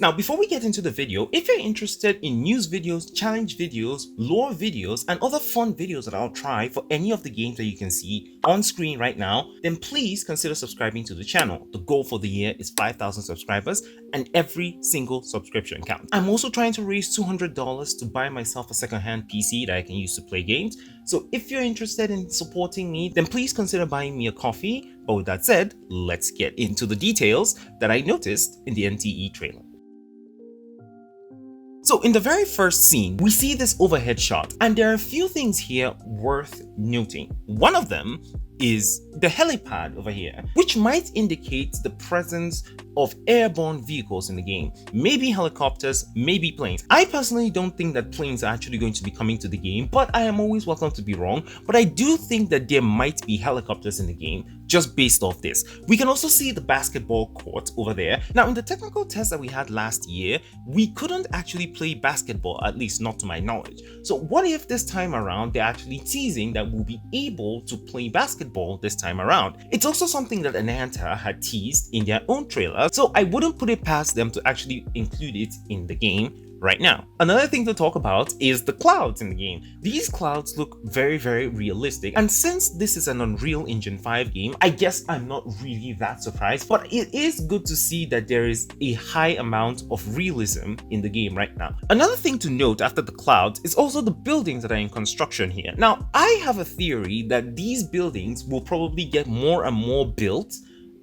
Now, before we get into the video, if you're interested in news videos, challenge videos, lore videos, and other fun videos that I'll try for any of the games that you can see on screen right now, then please consider subscribing to the channel. The goal for the year is 5,000 subscribers, and every single subscription counts. I'm also trying to raise $200 to buy myself a second-hand PC that I can use to play games. So if you're interested in supporting me, then please consider buying me a coffee. But with that said, let's get into the details that I noticed in the NTE trailer. So in the very first scene, we see this overhead shot, and there are a few things here worth noting. One of them is the helipad over here, which might indicate the presence of airborne vehicles in the game. Maybe helicopters, maybe planes. I personally don't think that planes are actually going to be coming to the game, but I am always welcome to be wrong. But I do think that there might be helicopters in the game, just based off this. We can also see the basketball court over there. Now, in the technical test that we had last year, we couldn't actually play basketball, at least not to my knowledge. So what if this time around they're actually teasing that we'll be able to play basketball this time around? It's also something that Ananta had teased in their own trailer, so I wouldn't put it past them to actually include it in the game right now. Another thing to talk about is the clouds in the game. These clouds look very realistic, and since this is an Unreal Engine 5 game, I guess I'm not really that surprised, but it is good to see that there is a high amount of realism in the game right now. Another thing to note after the clouds is also the buildings that are in construction here. Now, I have a theory that these buildings will probably get more and more built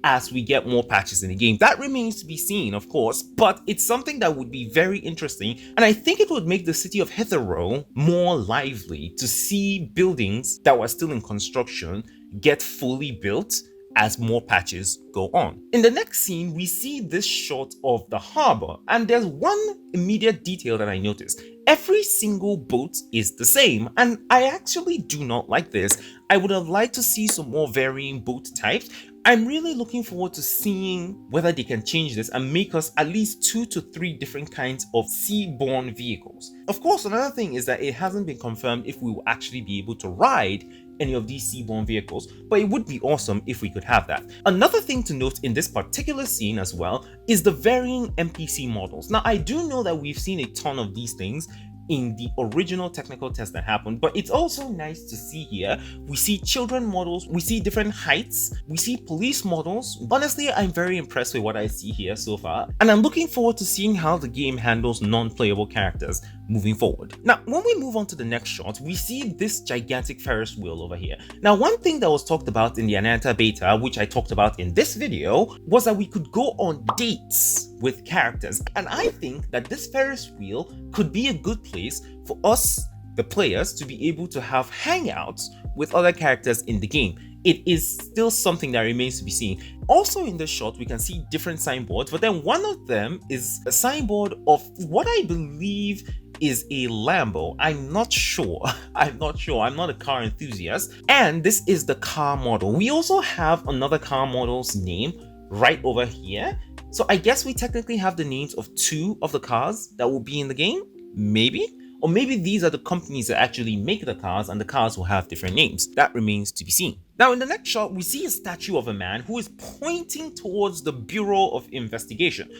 as we get more patches in the game. That remains to be seen, of course, but it's something that would be very interesting, and I think it would make the city of Heathrow more lively to see buildings that were still in construction get fully built as more patches go on. In the next scene, we see this shot of the harbor, and there's one immediate detail that I noticed. Every single boat is the same, and I actually do not like this. I would have liked to see some more varying boat types. I'm really looking forward to seeing whether they can change this and make us at least 2 to 3 different kinds of seaborne vehicles. Of course, another thing is that it hasn't been confirmed if we will actually be able to ride any of these seaborne vehicles, but it would be awesome if we could have that. Another thing to note in this particular scene as well is the varying NPC models. Now, I do know that we've seen a ton of these things in the original technical test that happened, but it's also nice to see here. We see children models, we see different heights, we see police models. Honestly, I'm very impressed with what I see here so far, and I'm looking forward to seeing how the game handles non-playable characters moving forward. Now, when we move on to the next shot, we see this gigantic Ferris wheel over here. Now, one thing that was talked about in the Ananta beta, which I talked about in this video, was that we could go on dates with characters, and I think that this Ferris wheel could be a good place for us, the players, to be able to have hangouts with other characters in the game. It is still something that remains to be seen. Also in this shot, we can see different signboards, but then one of them is a signboard of what I believe is a Lambo. I'm not sure. I'm not a car enthusiast. And this is the car model. We also have another car model's name right over here. So I guess we technically have the names of 2 of the cars that will be in the game, maybe? Or maybe these are the companies that actually make the cars, and the cars will have different names. That remains to be seen. Now, in the next shot, we see a statue of a man who is pointing towards the Bureau of Investigation.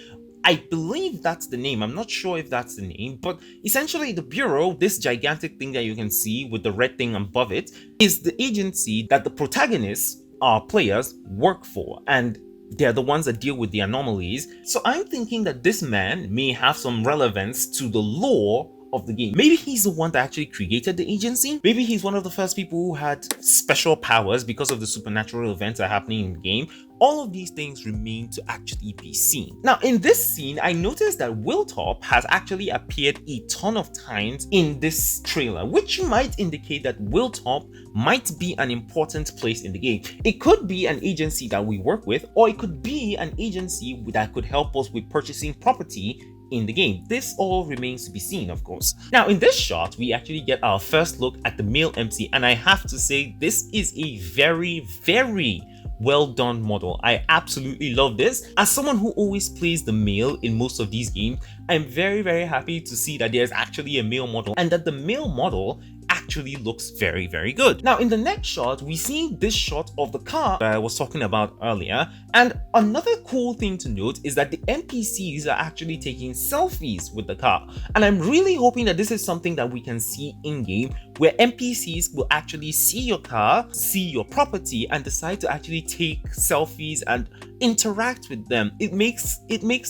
I believe that's the name. I'm not sure if that's the name, but essentially the Bureau, this gigantic thing that you can see with the red thing above it, is the agency that the protagonists, our players, work for, and they're the ones that deal with the anomalies. So I'm thinking that this man may have some relevance to the lore of the game. Maybe he's the one that actually created the agency. Maybe he's one of the first people who had special powers because of the supernatural events that are happening in the game. All of these things remain to actually be seen. Now, in this scene, I noticed that Wiltop has actually appeared a ton of times in this trailer, which might indicate that Wiltop might be an important place in the game. It could be an agency that we work with, or it could be an agency that could help us with purchasing property in the game. This all remains to be seen, of course. Now, in this shot, we actually get our first look at the male MC, and I have to say, this is a very well done model. I absolutely love this. As someone who always plays the male in most of these games, I'm very happy to see that there's actually a male model, and that the male model actually looks very, very good. Now, in the next shot, we see this shot of the car that I was talking about earlier. And another cool thing to note is that the NPCs are actually taking selfies with the car. And I'm really hoping that this is something that we can see in-game, where NPCs will actually see your car, see your property, and decide to actually take selfies and interact with them. It makes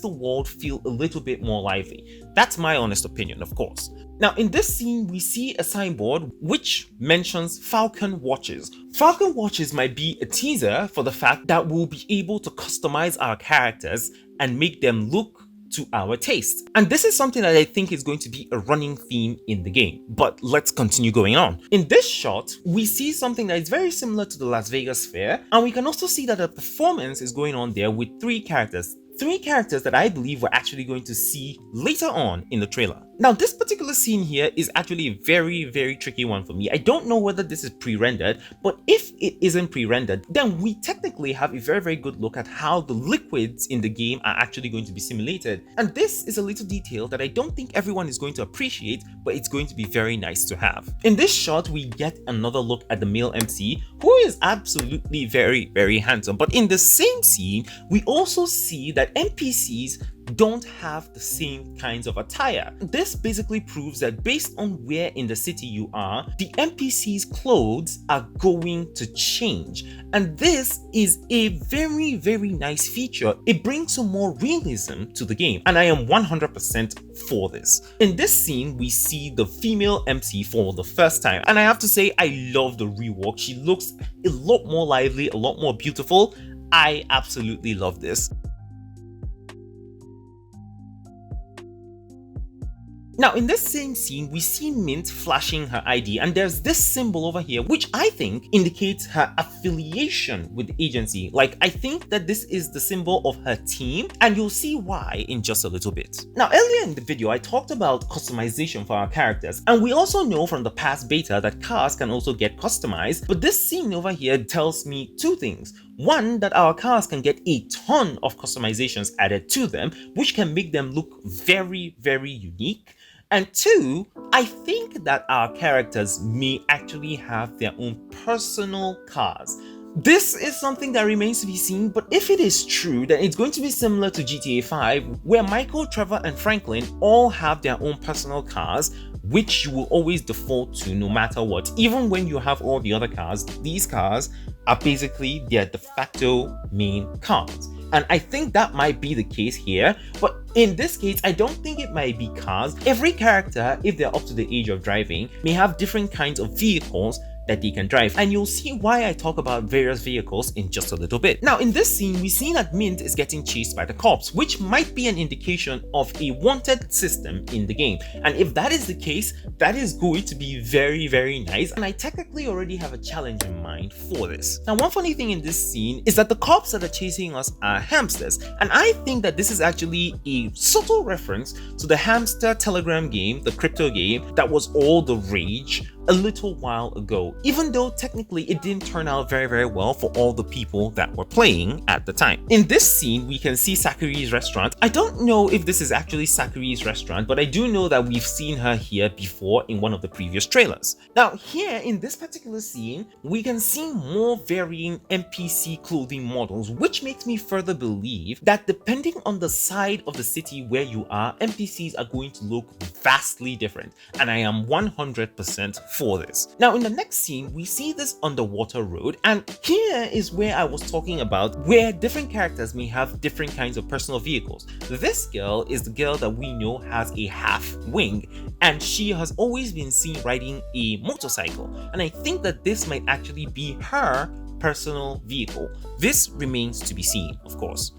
the world feel a little bit more lively. That's my honest opinion, of course. Now, in this scene, we see a signboard which mentions Falcon Watches. Falcon Watches might be a teaser for the fact that we'll be able to customize our characters and make them look to our taste. And this is something that I think is going to be a running theme in the game. But let's continue going on. In this shot, we see something that is very similar to the Las Vegas Fair, and we can also see that a performance is going on there with three characters that I believe we're actually going to see later on in the trailer. Now, this particular scene here is actually a very, very tricky one for me. I don't know whether this is pre-rendered, but if it isn't pre-rendered, then we technically have a very, very good look at how the liquids in the game are actually going to be simulated. And this is a little detail that I don't think everyone is going to appreciate, but it's going to be very nice to have. In this shot, we get another look at the male MC, who is absolutely very, very handsome. But in the same scene, we also see that NPCs don't have the same kinds of attire. This basically proves that based on where in the city you are, the NPC's clothes are going to change. And this is a very, very nice feature. It brings some more realism to the game, and I am 100% for this. In this scene, we see the female MC for the first time, and I have to say I love the rework. She looks a lot more lively, a lot more beautiful. I absolutely love this. Now, in this same scene, we see Mint flashing her ID, and there's this symbol over here, which I think indicates her affiliation with the agency. Like, I think that this is the symbol of her team, and you'll see why in just a little bit. Now, earlier in the video, I talked about customization for our characters, and we also know from the past beta that cars can also get customized, but this scene over here tells me two things. One, that our cars can get a ton of customizations added to them, which can make them look very, very unique. And two, I think that our characters may actually have their own personal cars. This is something that remains to be seen, but if it is true, then it's going to be similar to GTA 5, where Michael, Trevor, and Franklin all have their own personal cars, which you will always default to no matter what. Even when you have all the other cars, these cars are basically their de facto main cars. And I think that might be the case here, but in this case, I don't think it might be cars. Every character, if they're up to the age of driving, may have different kinds of vehicles that they can drive, and you'll see why I talk about various vehicles in just a little bit. Now, in this scene, we see that Mint is getting chased by the cops, which might be an indication of a wanted system in the game. And if that is the case, that is going to be very, very nice, and I technically already have a challenge in mind for this. Now, one funny thing in this scene is that the cops that are chasing us are hamsters, and I think that this is actually a subtle reference to the Hamster Telegram game, the crypto game that was all the rage a little while ago, even though technically it didn't turn out very, very well for all the people that were playing at the time. In this scene, we can see Sakiri's Restaurant. I don't know if this is actually Sakiri's Restaurant, but I do know that we've seen her here before in one of the previous trailers. Now, here in this particular scene, we can see more varying NPC clothing models, which makes me further believe that depending on the side of the city where you are, NPCs are going to look vastly different, and I am 100% for this. Now, in the next scene, we see this underwater road, and here is where I was talking about where different characters may have different kinds of personal vehicles. This girl is the girl that we know has a half wing, and she has always been seen riding a motorcycle, and I think that this might actually be her personal vehicle. This remains to be seen, of course.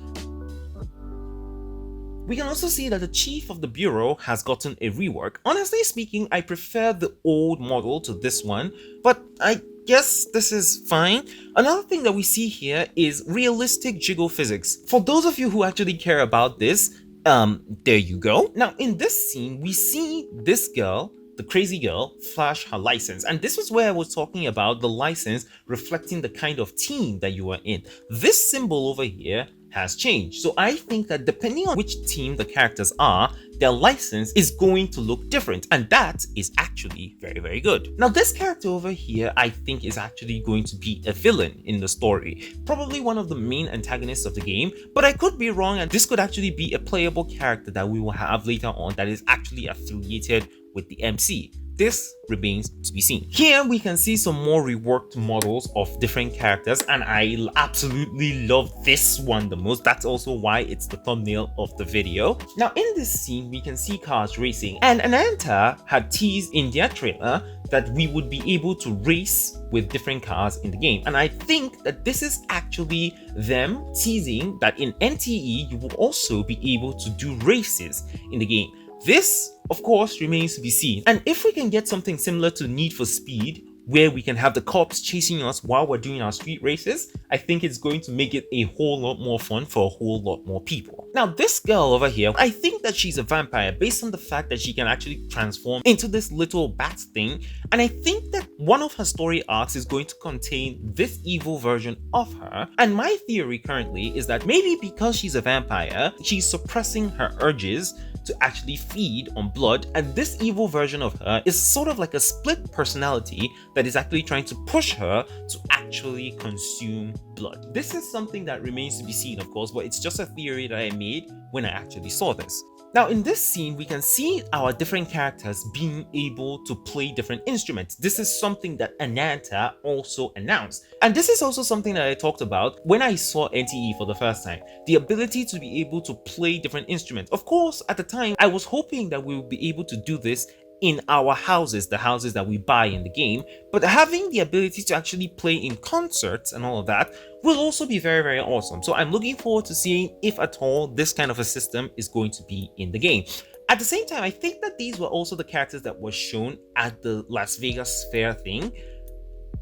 We can also see that the chief of the bureau has gotten a rework. Honestly speaking, I prefer the old model to this one, but I guess this is fine. Another thing that we see here is realistic jiggle physics. For those of you who actually care about this, there you go. Now, in this scene, we see this girl, the crazy girl, flash her license, and this was where I was talking about the license reflecting the kind of team that you are in. This symbol over here has changed, so I think that depending on which team the characters are, their license is going to look different, and that is actually very, very good. Now, this character over here, I think, is actually going to be a villain in the story, probably one of the main antagonists of the game, but I could be wrong, and this could actually be a playable character that we will have later on that is actually affiliated with the MC. This remains to be seen. Here we can see some more reworked models of different characters, and I absolutely love this one the most. That's also why it's the thumbnail of the video. Now, in this scene, we can see cars racing, and Ananta had teased in their trailer that we would be able to race with different cars in the game. And I think that this is actually them teasing that in NTE, you will also be able to do races in the game. This, of course, remains to be seen. And if we can get something similar to Need for Speed, where we can have the cops chasing us while we're doing our street races, I think it's going to make it a whole lot more fun for a whole lot more people. Now, this girl over here, I think that she's a vampire based on the fact that she can actually transform into this little bat thing. And I think that one of her story arcs is going to contain this evil version of her. And my theory currently is that maybe because she's a vampire, she's suppressing her urges to actually feed on blood, and this evil version of her is sort of like a split personality that is actually trying to push her to actually consume blood. This is something that remains to be seen, of course, but it's just a theory that I made when I actually saw this. Now, in this scene, we can see our different characters being able to play different instruments. This is something that Ananta also announced. And this is also something that I talked about when I saw NTE for the first time. The ability to be able to play different instruments. Of course, at the time, I was hoping that we would be able to do this in our houses, the houses that we buy in the game, but having the ability to actually play in concerts and all of that will also be very, very awesome. So I'm looking forward to seeing if at all this kind of a system is going to be in the game. At the same time, I think that these were also the characters that were shown at the Las Vegas fair thing.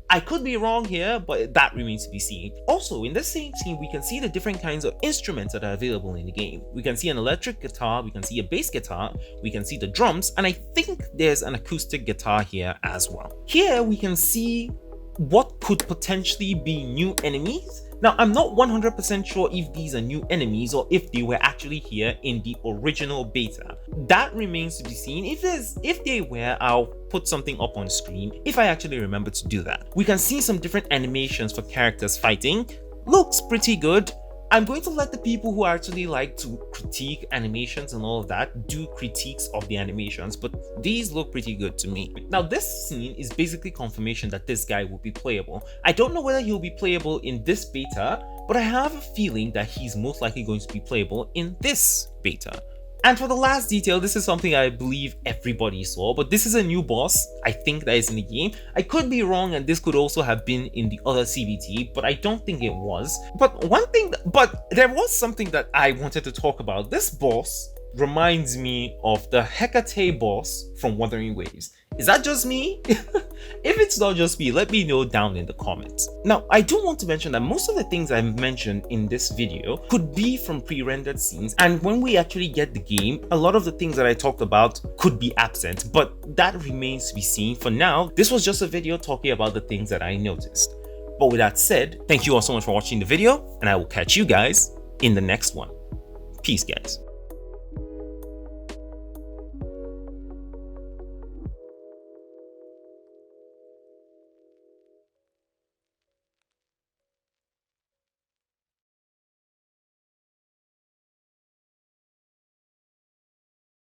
I could be wrong here, but that remains to be seen. Also, in this same scene, we can see the different kinds of instruments that are available in the game. We can see an electric guitar, we can see a bass guitar, we can see the drums, and I think there's an acoustic guitar here as well. Here, we can see what could potentially be new enemies. Now, I'm not 100% sure if these are new enemies or if they were actually here in the original beta. That remains to be seen. If they were, I'll put something up on screen if I actually remember to do that. We can see some different animations for characters fighting. Looks pretty good. I'm going to let the people who actually like to critique animations and all of that do critiques of the animations, but these look pretty good to me. Now, this scene is basically confirmation that this guy will be playable. I don't know whether he'll be playable in this beta, but I have a feeling that he's most likely going to be playable in this beta. And for the last detail, this is something I believe everybody saw, but this is a new boss, I think, that is in the game. I could be wrong, and this could also have been in the other CBT, but I don't think it was. But there was something that I wanted to talk about. This boss reminds me of the Hecate boss from Wuthering Waves. Is that just me? If it's not just me, let me know down in the comments. Now, I do want to mention that most of the things I've mentioned in this video could be from pre-rendered scenes, and when we actually get the game, a lot of the things that I talked about could be absent, but that remains to be seen. For now, this was just a video talking about the things that I noticed. But with that said, thank you all so much for watching the video, and I will catch you guys in the next one. Peace, guys.